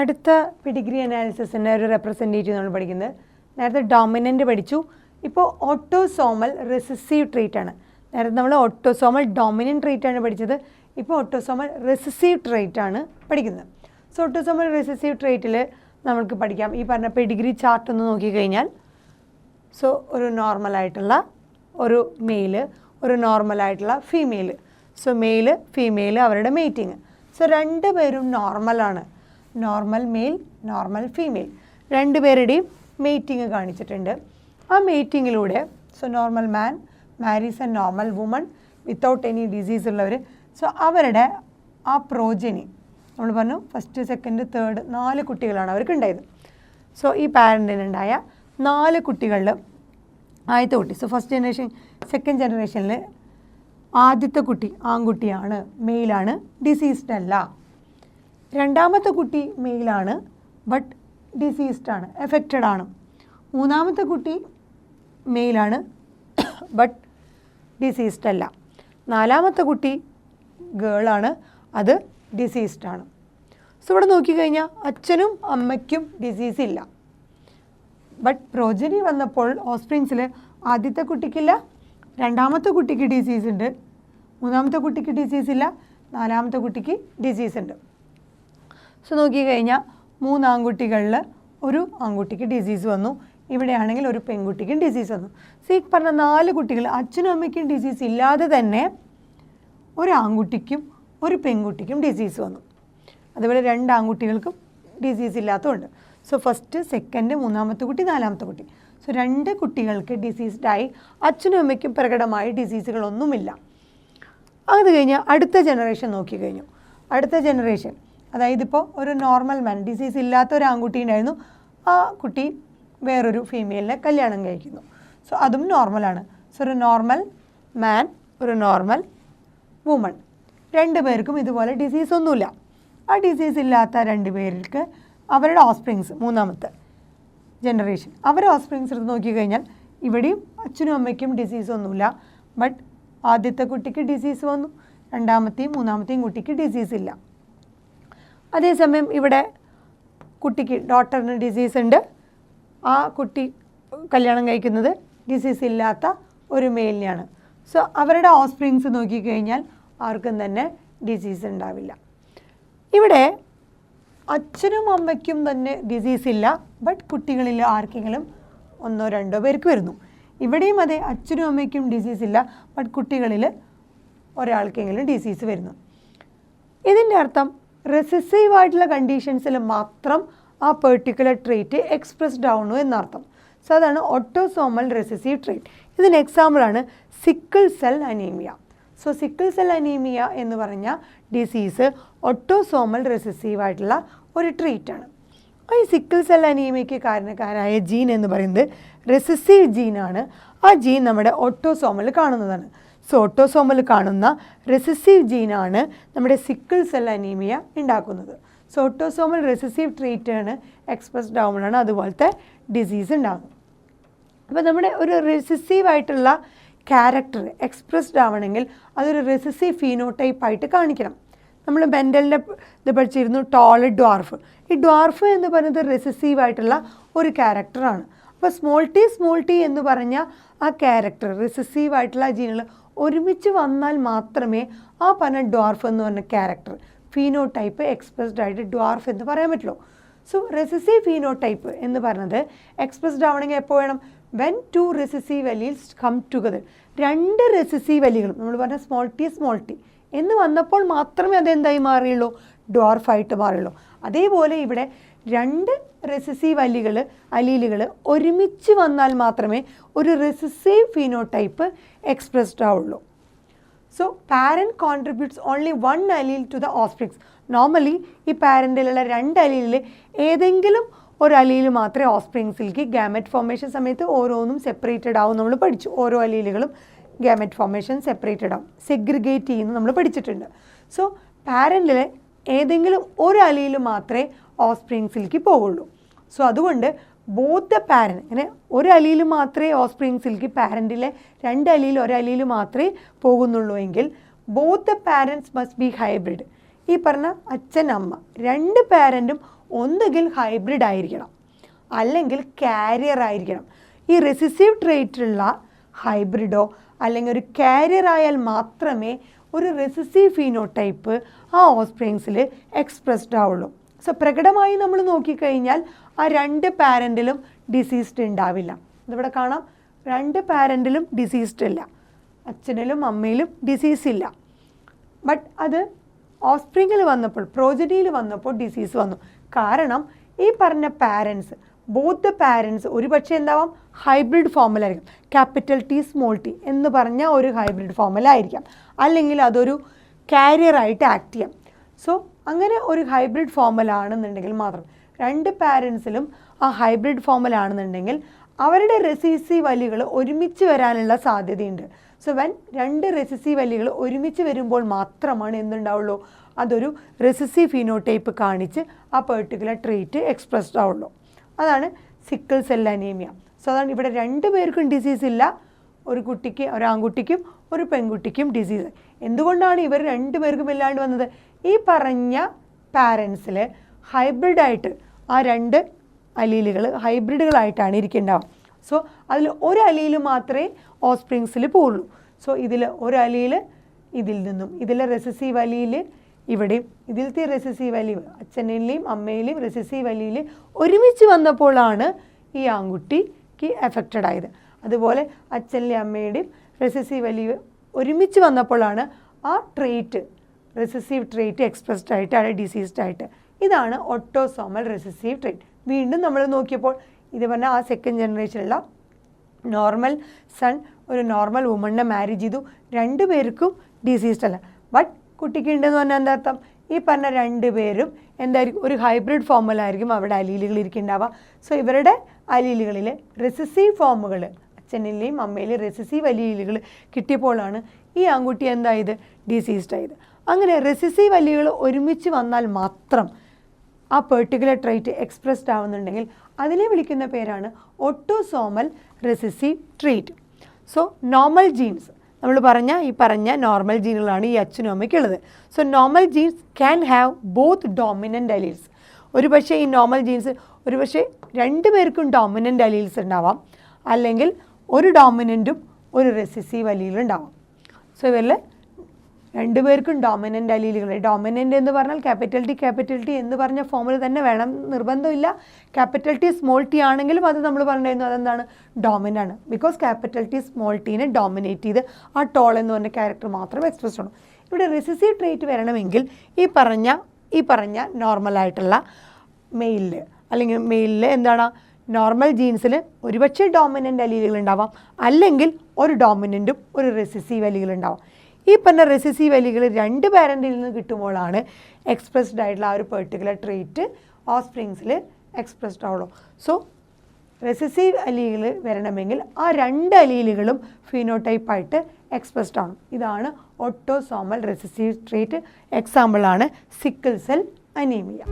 അടുത്ത പെഡിഗ്രി അനാലിസിസിൻ്റെ ഒരു റെപ്രസെൻറ്റേറ്റീവ് നമ്മൾ പഠിക്കുന്നത് നേരത്തെ ഡോമിനൻ്റ് പഠിച്ചു. ഇപ്പോൾ ഓട്ടോസോമൽ റെസസീവ് ട്രേറ്റ് ആണ്. നേരത്തെ നമ്മൾ ഓട്ടോസോമൽ ഡോമിനൻ്റ് ട്രേറ്റ് ആണ് പഠിച്ചത്. ഇപ്പോൾ ഓട്ടോസോമൽ റെസസീവ് ട്രേറ്റ് ആണ് പഠിക്കുന്നത്. സോ ഓട്ടോസോമൽ റെസസീവ് ട്രേറ്റിൽ നമുക്ക് പഠിക്കാം ഈ പറഞ്ഞ പെഡിഗ്രി ചാർട്ട് ഒന്ന് നോക്കിക്കഴിഞ്ഞാൽ, സോ ഒരു നോർമലായിട്ടുള്ള ഒരു മെയില്, ഒരു നോർമലായിട്ടുള്ള ഫീമെയിൽ. സോ മെയില് ഫീമെയിൽ അവരുടെ മീറ്റിംഗ്. സോ രണ്ടുപേരും നോർമലാണ്. നോർമൽ മെയിൽ, നോർമൽ ഫീമെയിൽ രണ്ടുപേരുടെയും മീറ്റിംഗ് കാണിച്ചിട്ടുണ്ട്. ആ മീറ്റിങ്ങിലൂടെ so normal man marries a normal woman without any disease ഉള്ളവർ. സോ അവരുടെ ആ പ്രോജനി നമ്മൾ പറഞ്ഞു ഫസ്റ്റ് സെക്കൻഡ് തേർഡ് 4 കുട്ടികളാണ് അവർക്ക് ഉണ്ടായത്. സോ ഈ പാരൻറ്റിനുണ്ടായ 4 കുട്ടികളിൽ ആദ്യത്തെ കുട്ടി, സോ ഫസ്റ്റ് ജനറേഷൻ സെക്കൻഡ് ജനറേഷനിൽ ആദ്യത്തെ കുട്ടി ആൺകുട്ടിയാണ്, മെയിലാണ്, ഡിസീസ്ഡ് അല്ല. രണ്ടാമത്തെ കുട്ടി മെയിലാണ് ബട്ട് ഡിസീസ്ഡ് ആണ്, എഫക്റ്റഡ് ആണ്. മൂന്നാമത്തെ കുട്ടി മെയിലാണ് ബട്ട് ഡിസീസ്ഡ് അല്ല. നാലാമത്തെ കുട്ടി ഗേളാണ്, അത് ഡിസീസ്ഡ് ആണ്. സോ ഇവിടെ നോക്കിക്കഴിഞ്ഞാൽ അച്ഛനും അമ്മയ്ക്കും ഡിസീസ് ഇല്ല. ബട്ട് പ്രോജനി വന്നപ്പോൾ ഓസ്പ്രിങ്സിൽ ആദ്യത്തെ കുട്ടിക്കില്ല, രണ്ടാമത്തെ കുട്ടിക്ക് ഡിസീസ് ഉണ്ട്, മൂന്നാമത്തെ കുട്ടിക്ക് ഡിസീസ് ഇല്ല, നാലാമത്തെ കുട്ടിക്ക് ഡിസീസ് ഉണ്ട്. സോ നോക്കിക്കഴിഞ്ഞാൽ 3 ആൺകുട്ടികളിൽ ഒരു ആൺകുട്ടിക്ക് ഡിസീസ് വന്നു, ഇവിടെയാണെങ്കിൽ ഒരു പെൺകുട്ടിക്കും ഡിസീസ് വന്നു. സോ ഈ പറഞ്ഞ 4 കുട്ടികൾ അച്ഛനും അമ്മയ്ക്കും ഡിസീസ് ഇല്ലാതെ തന്നെ ഒരു ആൺകുട്ടിക്കും ഒരു പെൺകുട്ടിക്കും ഡിസീസ് വന്നു. അതുപോലെ 2 ആൺകുട്ടികൾക്കും ഡിസീസ് ഇല്ലാത്തതുണ്ട്. സോ ഫസ്റ്റ് സെക്കൻഡ് മൂന്നാമത്തെ കുട്ടി നാലാമത്തെ കുട്ടി. സോ 2 കുട്ടികൾക്ക് ഡിസീസ്ഡായി, അച്ഛനും അമ്മയ്ക്കും പ്രകടമായ ഡിസീസുകളൊന്നുമില്ല. അത് കഴിഞ്ഞാൽ അടുത്ത ജനറേഷൻ നോക്കിക്കഴിഞ്ഞു. അടുത്ത ജനറേഷൻ അതായത് ഇപ്പോൾ ഒരു നോർമൽ മാൻ, ഡിസീസ് ഇല്ലാത്ത ഒരു ആൺകുട്ടി ഉണ്ടായിരുന്നു, ആ കുട്ടി വേറൊരു ഫീമെയിലിനെ കല്യാണം കഴിക്കുന്നു. സോ അതും നോർമലാണ്. സോ ഒരു നോർമൽ മാൻ, ഒരു നോർമൽ വുമൺ, 2 പേർക്കും ഇതുപോലെ ഡിസീസ് ഒന്നുമില്ല. ആ ഡിസീസ് ഇല്ലാത്ത 2 പേർക്ക് അവരുടെ ഓസ്പ്രിങ്സ്, മൂന്നാമത്തെ ജനറേഷൻ അവരുടെ ഓസ്പ്രിങ്സ് എടുത്ത് നോക്കിക്കഴിഞ്ഞാൽ ഇവിടെയും അച്ഛനും അമ്മയ്ക്കും ഡിസീസ് ഒന്നുമില്ല. ബട്ട് ആദ്യത്തെ കുട്ടിക്ക് ഡിസീസ് വന്നു, രണ്ടാമത്തെയും മൂന്നാമത്തെയും കുട്ടിക്ക് ഡിസീസ് ഇല്ല. അതേസമയം ഇവിടെ കുട്ടിക്ക് ഡോട്ടറിന് ഡിസീസ് ഉണ്ട്, ആ കുട്ടി കല്യാണം കഴിക്കുന്നത് ഡിസീസ് ഇല്ലാത്ത ഒരു മെയിലിനെയാണ്. സോ അവരുടെ ഓസ്പ്രിങ്സ് നോക്കിക്കഴിഞ്ഞാൽ ആർക്കും തന്നെ ഡിസീസ് ഉണ്ടാവില്ല. ഇവിടെ അച്ഛനും അമ്മയ്ക്കും തന്നെ ഡിസീസ് ഇല്ല, ബട്ട് കുട്ടികളിൽ ആർക്കെങ്കിലും 1-2 പേർക്ക് വരുന്നു. ഇവിടെയും അതെ, അച്ഛനും അമ്മയ്ക്കും ഡിസീസ് ഇല്ല, ബട്ട് കുട്ടികളിൽ ഒരാൾക്കെങ്കിലും ഡിസീസ് വരുന്നു. ഇതിൻ്റെ അർത്ഥം റെസസീവ് ആയിട്ടുള്ള കണ്ടീഷൻസിൽ മാത്രം ആ പെർട്ടിക്കുലർ ട്രേറ്റ് എക്സ്പ്രസ്ഡ് ആവുന്നു എന്നർത്ഥം. സോ അതാണ് ഓട്ടോസോമൽ റെസസീവ് ട്രേറ്റ്. ഇതിന് എക്സാമ്പിളാണ് sickle cell anaemia. So sickle cell anaemia എന്ന് പറഞ്ഞ ഡിസീസ് ഓട്ടോസോമൽ റെസസീവ് ആയിട്ടുള്ള ഒരു ട്രീറ്റാണ്. ഈ സിക്കിൾ സെൽ അനീമിയയ്ക്ക് കാരണക്കാരായ ജീൻ എന്ന് പറയുന്നത് റെസസീവ് ജീനാണ്. ആ ജീൻ നമ്മുടെ ഓട്ടോസോമൽ കാണുന്നതാണ്. സോ ഓട്ടോസോമൽ കാണുന്ന റെസസീവ് ജീനാണ് നമ്മുടെ സിക്കിൾ സെൽ അനീമിയ ഉണ്ടാക്കുന്നത്. സോ ഓട്ടോസോമൽ റെസസീവ് ട്രീറ്റാണ് എക്സ്പ്രസ്ഡ് ആവുമ്പോഴാണ് അതുപോലത്തെ ഡിസീസ് ഉണ്ടാകുന്നത്. അപ്പോൾ നമ്മുടെ ഒരു റെസസീവ് ആയിട്ടുള്ള ക്യാരക്ടർ എക്സ്പ്രസ്ഡ് ആവണമെങ്കിൽ അതൊരു റെസസീവ് ഫീനോടൈപ്പ് ആയിട്ട് കാണിക്കണം. നമ്മൾ മെൻ്റലിൻ്റെ ഇത് പഠിച്ചിരുന്നു ടോൾ ഡ്വാർഫ്. ഈ ഡ്വാർഫ് എന്ന് പറയുന്നത് റെസസീവ് ആയിട്ടുള്ള ഒരു ക്യാരക്ടറാണ്. അപ്പോൾ സ്മോൾ ടി എന്ന് പറഞ്ഞ ആ ക്യാരക്ടർ റെസസീവ് ആയിട്ടുള്ള ജീനുകൾ ഒരുമിച്ച് വന്നാൽ മാത്രമേ ആ പറഞ്ഞ ഡ്വാർഫ് എന്ന് പറഞ്ഞ ക്യാരക്ടർ ഫീനോടൈപ്പ് എക്സ്പ്രസ്ഡ് ആയിട്ട് ഡ്വാർഫ് എന്ന് പറയാൻ പറ്റുള്ളൂ. സോ റെസസീവ് ഫീനോടൈപ്പ് എന്ന് പറയുന്നത് എക്സ്പ്രസ്ഡ് ആവണമെങ്കിൽ എപ്പോൾ വേണം? When 2 recessive alleles come together. 2 recessive അലികളും നമ്മൾ പറഞ്ഞ സ്മോൾ ടി എന്ന് വന്നപ്പോൾ മാത്രമേ അതെന്തായി മാറിയുള്ളൂ? ഡ്വാർഫായിട്ട് മാറിയുള്ളൂ. അതേപോലെ ഇവിടെ 2 റെസസീവ് അലീലുകൾ ഒരുമിച്ച് വന്നാൽ മാത്രമേ ഒരു റെസസീവ് ഫീനോടൈപ്പ് എക്സ്പ്രസ്ഡ് ആവുള്ളൂ. So parent contributes only 1 allele to the offsprings. Normally ഈ പാരൻറ്റിലുള്ള 2 അലീലിൽ ഏതെങ്കിലും ഒരു അലീൽ മാത്രമേ ഓസ്പ്രിങ്സിലേക്ക് ഗാമറ്റ് ഫോർമേഷൻ സമയത്ത് ഓരോന്നും സെപ്പറേറ്റഡ് ആവും. നമ്മൾ പഠിച്ചു ഓരോ അലീലുകളും ഗാമറ്റ് ഫോർമേഷൻ സെപ്പറേറ്റഡ് ആവും, സെഗ്രിഗേറ്റ് ചെയ്യുന്നു നമ്മൾ പഠിച്ചിട്ടുണ്ട്. സോ പാരൻറ്റിലെ ഏതെങ്കിലും ഒരു അലീൽ മാത്രമേ ഓസ്പ്രിങ്സിലേക്ക് പോവുള്ളൂ. സോ അതുകൊണ്ട് ബോത്ത് ദ പാരൻറ്റ്, ഇങ്ങനെ ഒരു അലീൽ മാത്രമേ ഓസ്പ്രിങ്സിലേക്ക് പാരൻറ്റിലെ 2 അലീൽ ഒരു അലീൽ മാത്രമേ പോകുന്നുള്ളൂ എങ്കിൽ both the parents must be hybrid. ഈ പറഞ്ഞ അച്ഛൻ അമ്മ 2 പാരൻറ്റും ഒന്നുകിൽ ഹൈബ്രിഡ് ആയിരിക്കണം അല്ലെങ്കിൽ കാരിയർ ആയിരിക്കണം. ഈ റെസിസീവ് ട്രേറ്റുള്ള ഹൈബ്രിഡോ അല്ലെങ്കിൽ ഒരു കാരിയർ ആയാൽ മാത്രമേ ഒരു റെസിസീവ് ഫീനോടൈപ്പ് ആ ഓഫ്സ്പ്രിങ്സിൽ എക്സ്പ്രസ്ഡ് ആവുള്ളൂ. സോ പ്രകടമായി നമ്മൾ നോക്കിക്കഴിഞ്ഞാൽ ആ രണ്ട് പാരൻറ്റിലും ഡിസീസ്ഡ് ഉണ്ടാവില്ല. ഇതിവിടെ കാണാം, രണ്ട് പാരൻറ്റിലും ഡിസീസ്ഡ് ഇല്ല, അച്ഛനിലും അമ്മയിലും ഡിസീസ് ഇല്ല. ബട്ട് അത് ഓഫ്സ്പ്രിങ്ങിൽ വന്നപ്പോൾ, പ്രോജനിയിൽ വന്നപ്പോൾ ഡിസീസ് വന്നു. കാരണം ഈ പറഞ്ഞ പാരൻസ്, ബോത്ത് ദ പാരൻസ് ഒരുപക്ഷെ എന്താവാം ഹൈബ്രിഡ് ഫോമിലായിരിക്കും. ക്യാപിറ്റൽ ടി സ്മോൾ ടി എന്ന് പറഞ്ഞ ഒരു ഹൈബ്രിഡ് ഫോമിലായിരിക്കാം, അല്ലെങ്കിൽ അതൊരു കാരിയറായിട്ട് ആക്ട് ചെയ്യാം. സോ അങ്ങനെ ഒരു ഹൈബ്രിഡ് ഫോമിലാണെന്നുണ്ടെങ്കിൽ മാത്രം, രണ്ട് പാരൻസിലും ആ ഹൈബ്രിഡ് ഫോമിലാണെന്നുണ്ടെങ്കിൽ അവരുടെ റെസിസീവ് അല്ലുകൾ ഒരുമിച്ച് വരാനുള്ള സാധ്യതയുണ്ട്. സോ വെൻ രണ്ട് റെസിസീവ് അല്ലുകൾ ഒരുമിച്ച് വരുമ്പോൾ മാത്രമാണ് എന്തുണ്ടാവുള്ളൂ, അതൊരു റെസിസീവ് ഫിനോടൈപ്പ് കാണിച്ച് ആ പെർട്ടിക്കുലർ ട്രീറ്റ് എക്സ്പ്രസ്ഡ് ആവുള്ളൂ. അതാണ് സിക്കിൾ സെൽ അനീമിയ. സോ അതാണ് ഇവിടെ രണ്ട് പേർക്കും ഡിസീസ് ഇല്ല, ഒരു കുട്ടിക്ക്, ഒരു ആൺകുട്ടിക്കും ഒരു പെൺകുട്ടിക്കും ഡിസീസ്. എന്തുകൊണ്ടാണ് ഇവർ രണ്ട് പേർക്കും ഇല്ലാണ്ട് വന്നത്? ഈ പറഞ്ഞ പാരൻസിൽ ഹൈബ്രിഡായിട്ട് ആ രണ്ട് അലീലുകൾ ഹൈബ്രിഡുകളായിട്ടാണ് ഇരിക്കേണ്ടാവുക. സോ അതിൽ ഒരു അലീൽ മാത്രമേ ഓഫ്സ്പ്രിങ്സിൽ പോവുള്ളൂ. സോ ഇതിൽ ഒരു അലീൽ ഇതിൽ നിന്നും, ഇതിലെ റെസിസീവ് അലീൽ ഇവിടെയും, ഇതിലത്തെ റെസിസീവ് അലീവ് അച്ഛനിലെയും അമ്മയിലെയും റെസിസീവ് അലീൽ ഒരുമിച്ച് വന്നപ്പോഴാണ് ഈ ആൺകുട്ടിക്ക് എഫക്റ്റഡ് ആയത്. അതുപോലെ അച്ഛനിലെയും അമ്മയുടെയും റെസിസീവ് അലീവ് ഒരുമിച്ച് വന്നപ്പോഴാണ് ആ ട്രേറ്റ്, റെസിസീവ് ട്രേറ്റ് എക്സ്പ്രസ്ഡ് ആയിട്ട്, അത് ഡിസീസ്ഡ് ആയിട്ട്. ഇതാണ് ഓട്ടോസോമൽ റെസിസീവ് ട്രേറ്റ്. വീണ്ടും നമ്മൾ നോക്കിയപ്പോൾ ഇത് പറഞ്ഞാൽ ആ സെക്കൻഡ് ജനറേഷനുള്ള നോർമൽ സൺ ഒരു നോർമൽ വുമണിനെ മാരേജ് ചെയ്തു, രണ്ടു പേർക്കും ഡിസീസ്ഡ് അല്ല. ബട്ട് കുട്ടിക്ക് ഉണ്ടെന്ന് പറഞ്ഞാൽ എന്താ അർത്ഥം? ഈ പറഞ്ഞ രണ്ട് പേരും എന്തായിരിക്കും, ഒരു ഹൈബ്രിഡ് ഫോമിലായിരിക്കും അവിടെ അലീലുകൾ ഇരിക്കുന്നുണ്ടാവുക. സോ ഇവരുടെ അലീലുകളിൽ റെസിസീവ് ഫോമുകൾ, അച്ഛനിലെയും അമ്മയിലെയും റെസിസീവ് അലീലുകൾ കിട്ടിയപ്പോഴാണ് ഈ ആൺകുട്ടി എന്തായത്, ഡിസീസ്ഡ് ആയത്. അങ്ങനെ റെസിസീവ് അലീലുകൾ ഒരുമിച്ച് വന്നാൽ മാത്രം ആ പെർട്ടിക്കുലർ ട്രൈറ്റ് എക്സ്പ്രസ്ഡ് ആവുന്നുണ്ടെങ്കിൽ അതിനെ വിളിക്കുന്ന പേരാണ് autosomal recessive trait. So normal genes, നമ്മൾ ഈ പറഞ്ഞ നോർമൽ ജീനുകളാണ് ഈ അച്ഛനും അമ്മയ്ക്കുള്ളത്. So normal genes can have both dominant alleles. ഒരു പക്ഷേ ഈ നോർമൽ ജീൻസ് ഒരു പക്ഷേ രണ്ട് പേർക്കും ഡോമിനൻ്റ് അലീൽസ് ഉണ്ടാവാം, അല്ലെങ്കിൽ ഒരു ഡോമിനൻറ്റും ഒരു റെസിസീവ് അലീലും ഉണ്ടാവാം. സോ ഇവരിൽ രണ്ടുപേർക്കും ഡോമിനൻ്റ് അലീലുകൾ, ഡോമിനൻ്റ് എന്ന് പറഞ്ഞാൽ ക്യാപിറ്റൽ ടി എന്ന് പറഞ്ഞ ഫോമിൽ തന്നെ വേണം, നിർബന്ധമില്ല. ക്യാപിറ്റൽ ടി സ്മോൾ ടി ആണെങ്കിലും അത് നമ്മൾ പറഞ്ഞിരുന്നു അതെന്താണ്, ഡോമിനൻ്റ് ആണ്. ബിക്കോസ് ക്യാപിറ്റൽ ടി സ്മോൾ ടീനെ ഡോമിനേറ്റ് ചെയ്ത് ആ ടോൾ എന്ന് പറഞ്ഞ ക്യാരക്ടർ മാത്രം എക്സ്പ്രസ് ചെയ്യണം. ഇവിടെ റെസിസീവ് ട്രേറ്റ് വരണമെങ്കിൽ ഈ പറഞ്ഞ നോർമലായിട്ടുള്ള മെയിലിൽ, അല്ലെങ്കിൽ മെയിലിൽ എന്താണ്, നോർമൽ ജീൻസിൽ ഒരുപക്ഷെ ഡോമിനൻ്റ് അലീലുകൾ ഉണ്ടാവാം, അല്ലെങ്കിൽ ഒരു ഡോമിനൻറ്റും ഒരു റെസിസീവ് അലീലുകൾ ഉണ്ടാവാം. ഈ പറഞ്ഞ റെസിസീവ് അലീലുകൾ രണ്ട് പാരൻറ്റിൽ നിന്ന് കിട്ടുമ്പോഴാണ് എക്സ്പ്രസ്ഡ് ആയിട്ടുള്ള ആ ഒരു പെർട്ടിക്കുലർ ട്രേറ്റ് ഓഫ്സ്പ്രിങ്സിൽ എക്സ്പ്രസ്ഡ് ആവുള്ളൂ. സോ റെസിസീവ് അലീലുകൾ വരണമെങ്കിൽ ആ രണ്ട് അലീലുകളും ഫിനോടൈപ്പായിട്ട് എക്സ്പ്രസ്ഡ് ആണ്. ഇതാണ് ഓട്ടോസോമൽ റെസിസീവ് ട്രേറ്റ്. എക്സാമ്പിളാണ് സിക്കിൾ സെൽ അനീമിയ.